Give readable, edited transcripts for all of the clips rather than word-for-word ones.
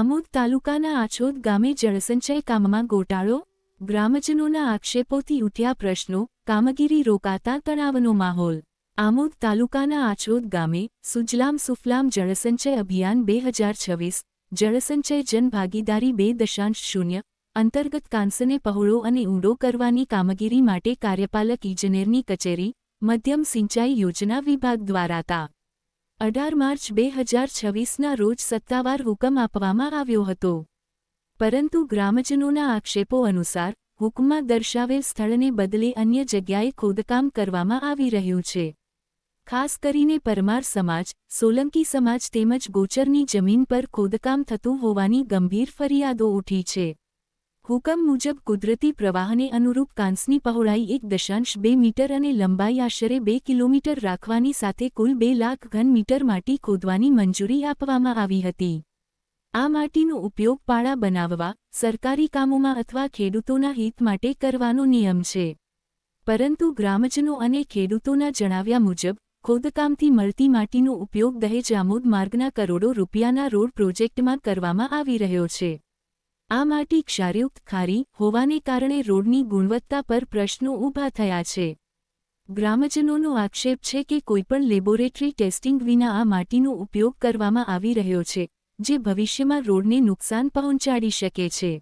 આમોદ તાલુકાના આછોદ ગામે જળસંચય કામમાં ગોટાળો, ગ્રામજનોના આક્ષેપોથી ઉઠ્યા પ્રશ્નો, કામગીરી રોકાતા તણાવનો માહોલ। આમોદ તાલુકાના આછોદ ગામે સુજલામ સુફલામ જળસંચય અભિયાન 2026 જળસંચય જનભાગીદારી 2.0 અંતર્ગત કાંસને પહોળો અને ઊંડો કરવાની કામગીરી માટે કાર્યપાલક ઇજનેરની કચેરી, મધ્યમ સિંચાઈ યોજના વિભાગ દ્વારા તા 18 માર્ચ 2026ના રોજ સત્તાવાર હુકમ આપવામાં આવ્યો હતો, પરંતુ ગ્રામજનોના આક્ષેપો અનુસાર હુકમમાં દર્શાવેલ સ્થળને બદલે અન્ય જગ્યાએ ખોદકામ કરવામાં આવી રહ્યું છે। ખાસ કરીને પરમાર સમાજ, સોલંકી સમાજ તેમજ ગોચરની જમીન પર ખોદકામ થતું હોવાની ગંભીર ફરિયાદો ઉઠી છે। હુકમ મુજબ કુદરતી પ્રવાહને અનુરૂપ કાંસની પહોળાઈ 1.2 મીટર અને લંબાઈ આશરે 2 કિલોમીટર રાખવાની સાથે કુલ 2 લાખ ઘન મીટર માટી ખોદવાની મંજૂરી આપવામાં આવી હતી। આ માટીનો ઉપયોગ પાળા બનાવવા, સરકારી કામોમાં અથવા ખેડૂતોના હિત માટે કરવાનો નિયમ છે, પરંતુ ગ્રામજનો અને ખેડૂતોના જણાવ્યા મુજબ ખોદકામથી મળતી માટીનો ઉપયોગ દહેજ આમોદ માર્ગના કરોડો રૂપિયાના રોડ પ્રોજેક્ટમાં કરવામાં આવી રહ્યો છે। આ માટી ક્ષારયુક્ત ખારી હોવાને કારણે રોડની ગુણવત્તા પર પ્રશ્નો ઊભા થયા છે। ગ્રામજનોનો આક્ષેપ છે કે કોઈપણ લેબોરેટરી ટેસ્ટિંગ વિના આ માટીનો ઉપયોગ કરવામાં આવી રહ્યો છે, જે ભવિષ્યમાં રોડને નુકસાન પહોંચાડી શકે છે।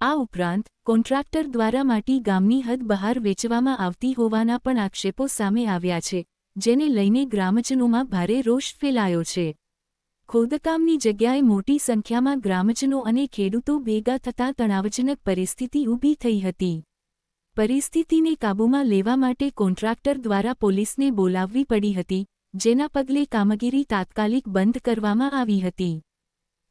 આ ઉપરાંત કોન્ટ્રાક્ટર દ્વારા માટી ગામની હદ બહાર વેચવામાં આવતી હોવાના પણ આક્ષેપો સામે આવ્યા છે, જેને લઈને ગ્રામજનોમાં ભારે રોષ ફેલાયો છે। ખોદકામની જગ્યાએ મોટી સંખ્યામાં ગ્રામજનો અને ખેડૂતો ભેગા થતાં તણાવજનક પરિસ્થિતિ ઊભી થઈ હતી। પરિસ્થિતિને કાબૂમાં લેવા માટે કોન્ટ્રાક્ટર દ્વારા પોલીસને બોલાવવી પડી હતી, જેના પગલે કામગીરી તાત્કાલિક બંધ કરવામાં આવી હતી।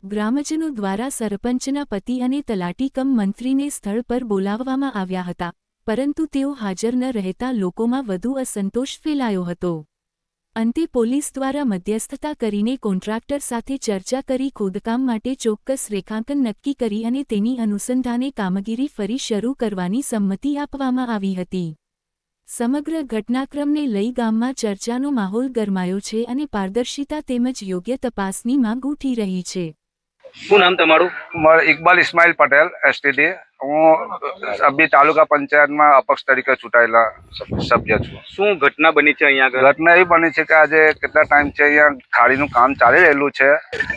ગ્રામજનો દ્વારા સરપંચના પતિ અને તલાટી કમ મંત્રીને સ્થળ પર બોલાવવામાં આવ્યા હતા, પરંતુ તેઓ હાજર ન રહેતા લોકોમાં વધુ અસંતોષ ફેલાયો હતો। અંતે પોલીસ દ્વારા મધ્યસ્થતા કરીને કોન્ટ્રાક્ટર સાથે ચર્ચા કરી ખોદકામ માટે ચોક્કસ રેખાંકન નક્કી કરી અને તેની અનુસંધાને કામગીરી ફરી શરૂ કરવાની સંમતિ આપવામાં આવી હતી। સમગ્ર ઘટનાક્રમને લઈ ગામમાં ચર્ચાનો માહોલ ગરમાયો છે અને પારદર્શિતા તેમજ યોગ્ય તપાસની માંગ ઉઠી રહી છે। શું નામ તમારું? ઇકબાલ ઇસ્માઇલ પટેલ એસટીડી। હું અબી તાલુકા પંચાયતમાં અપક્ષ તરીકે ચૂંટાયેલા સભ્ય છું। શું ઘટના બની છે અહીંયા આગળ? ઘટના એ બની છે કે આજે કેટલા ટાઈમથી અહીંયા ખાડીનું કામ ચાલી રહેલું છે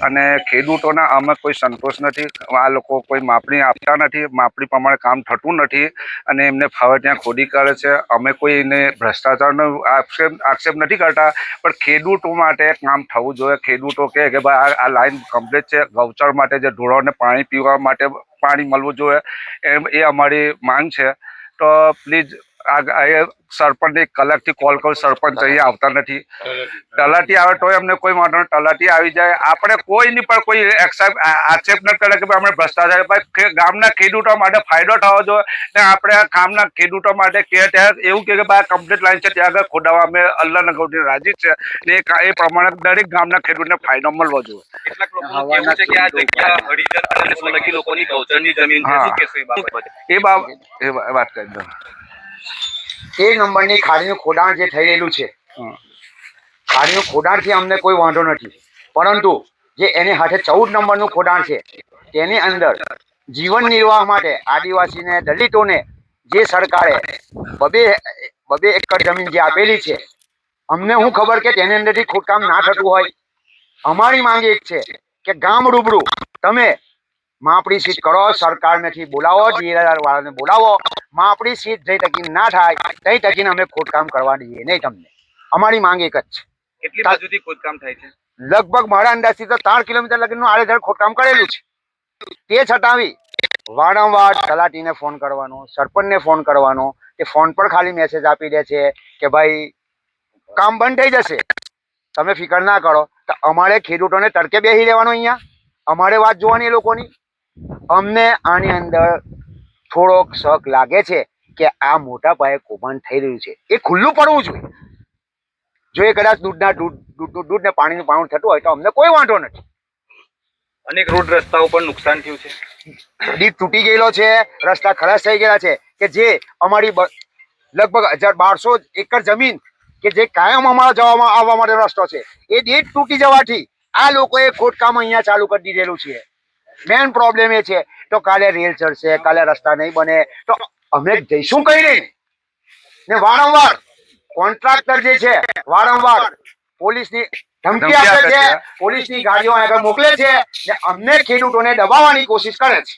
અને ખેડૂતોના આમાં કોઈ સંતોષ નથી। આ લોકો કોઈ માપણી આપતા નથી, માપણી પ્રમાણે કામ થતું નથી અને એમને ફાવે ત્યાં ખોદી કરે છે। અમે કોઈને ભ્રષ્ટાચારનો આક્ષેપ નથી કરતા, પણ ખેડૂતો માટે કામ થવું જોઈએ। ખેડૂતો કહે કે ભાઈ આ લાઈન કમ્પ્લીટ છે, ગૌચર માટે જે ઢોરોને પાણી પીવા માટે પાણી મળવું જોઈએ, એ અમારી માંગ છે। તો પ્લીઝ આ સરપંચને કલાકથી કોલ કરું, સરપંચ અહીંયા આવતા નથી। તલાટી આવે તો એમને કોઈ વાંધો નહીં, તલાટી આવી જાય, આપણે કોઈની પર કોઈ આક્ષેપ ન કરે કે ભાઈ અમે ભ્રષ્ટાચાર। ભાઈ ગામના ખેડૂતો માટે ફાયદો થવો જોઈએ ને આપણે ગામના ખેડૂતો માટે કે ત્યાં એવું કે ભાઈ કમ્પ્લીટ લાઈન છે ત્યાં આગળ ખોદાવા અમે અલ્લાહના ગૌથી રાજી છે ને એ પ્રમાણે દરેક ગામના ખેડૂતને ફાયદો મળવો જોઈએ। કેટલાક લોકો કહેવું છે કે આ જગ્યા હળીધર અને સોલંકી લોકોની ગૌચરની જમીન છે, શું કહેશો એ બાબતે? એ વાત કરી દો। 13 નંબરની ખાડીનું ખોદાણ જે થઈ રહેલું છે, ખાડીનું ખોદાણથી અમને કોઈ વાંધો નથી, પરંતુ જે એની સાથે 14 નંબરનું ખોદાણ છે તેની અંદર જીવન નિર્વાહ માટે આદિવાસીને, દલિતોને જે સરકારે બબે એકર જમીન જે આપેલી છે, અમને શું ખબર કે તેની અંદરથી ખોદકામ ના થતું હોય। અમારી માંગ એક છે કે ગામ રૂબરૂ તમે માપણી સીટ કરો, સરકારનેથી બોલાવો, જીએલઆર વાળાને બોલાવો, માપણી સીટ જઈ તકીને ના થાય તઈ તકીને અમે ખોદકામ કરવા દઈએ નહીં તમને। અમારી માંગ એક જ છે। કેટલી બાજુથી ખોદકામ થાય છે? લગભગ મારા અંદાજથી તો 3 કિલોમીટર લગીનું આડેધડ ખોદકામ કરેલું છે। તે છતાં વારંવાર તલાટીને ફોન કરવાનો, સરપંચને ફોન કરવાનો, તે ફોન પર ખાલી મેસેજ આપી દે છે કે ભાઈ કામ બંધ થઈ જશે, તમે ફિકર ના કરો। તો અમારે ખેડૂતોને તડકે બેસી રહેવાનું, અહીંયા અમારે વાત જોવાની એ લોકોની। અમને આની અંદર થોડોક શક લાગે છે કે આ મોટા પાયે કૌભાંડ થઈ રહ્યું છે, એ ખુલ્લું પડવું જોઈએ। જો એ કદાચ દૂધ ને પાણીનું પાણી થતું હોય તો અમને કોઈ વાંધો નથી। અનેક રોડ રસ્તાઓ પર નુકસાન થયું છે, ડીપ તૂટી ગયેલો છે, રસ્તા ખરાબ થઈ ગયેલા છે, કે જે અમારી લગભગ 1200 એકર જમીન કે જે કાયમ અમારા જવામાં આવવા માટે રસ્તો છે, એ ડીપ તૂટી જવાથી આ લોકોએ ખોદકામ અહીંયા ચાલુ કરી દીધેલું છે। મેન પ્રોબ્લેમ એ છે. તો કાલે રેલ ચડશે, કાલે રસ્તા નહીં બને તો અમે જઈશું કઈ નહીં. ને વારંવાર કોન્ટ્રાક્ટર જે છે વારંવાર પોલીસની ધમકી આપે છે, પોલીસની ગાડીઓ આગળ મોકલે છે ને અમને ખેડૂતોને દબાવવાની કોશિશ કરે છે.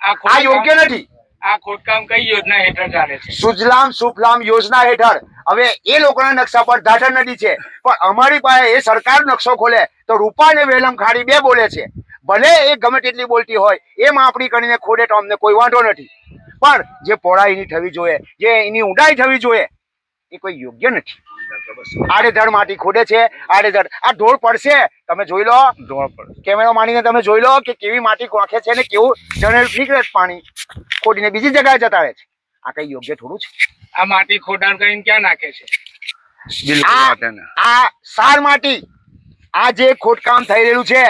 આ યોગ્ય નથી. આ ખોદકામ કઈ યોજના હેઠળ ચાલે છે? સુજલામ સુફલામ યોજના હેઠળ. હવે એ લોકોના નકશા પર ઢાઢર નદી છે, પણ અમારી પાસે એ સરકાર નકશો ખોલે તો રૂપા ને વેલમ ખાડી બે બોલે છે. ભલે એ ગમે તેટલી બોલતી હોય, એ માપણી કરીને ખોડે તો અમને કોઈ વાંધો નથી, પણ જે પહોળાઈની થવી જોઈએ, જે એની ઊંડાઈ થવી જોઈએ, એ કોઈ યોગ્ય નથી. આડેધડ માટી ખોડે છે, આડેધડ. આ ઢોળ પડશે, તમે જોઈ લો, કેમેરો માનીને તમે જોઈ લો કે કેવી માટી નાખે છે ને કેવું જનેલ નીકળે છે પાણી ખોડીને બીજી જગ્યાએ જતા રહે છે. આ કઈ યોગ્ય થોડું છે? આ માટી ખોદાણ કરીને ક્યાં નાખે છે? આ સાર માટી, આ જે ખોદકામ થઈ રહેલું છે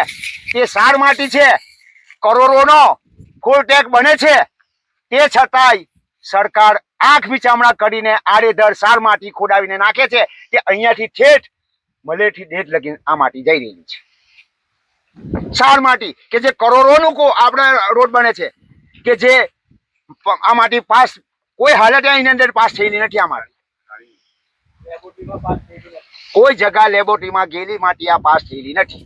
તે સાર માટી છે. કરોડોનો ખોલટેક બને છે, તે છતાંય સરકાર આંખ વિચામણા કરીને આડેધડ સાર માટી ખોડાવીને નાખે છે કે અહીંયાથી ઠેઠ મલેથી ડેટ લગીને આ માટી જઈ રહેલી છે. સાર માટી કે જે કરોડોનું આપણા રોડ બને છે, કે જે આ માટી પાસ કોઈ હાલત એની અંદર પાસ થયેલી નથી. આ માટી કોઈ જગ્યા લેબોરેટરીમાં ગયેલી માટી આ પાસ થયેલી નથી.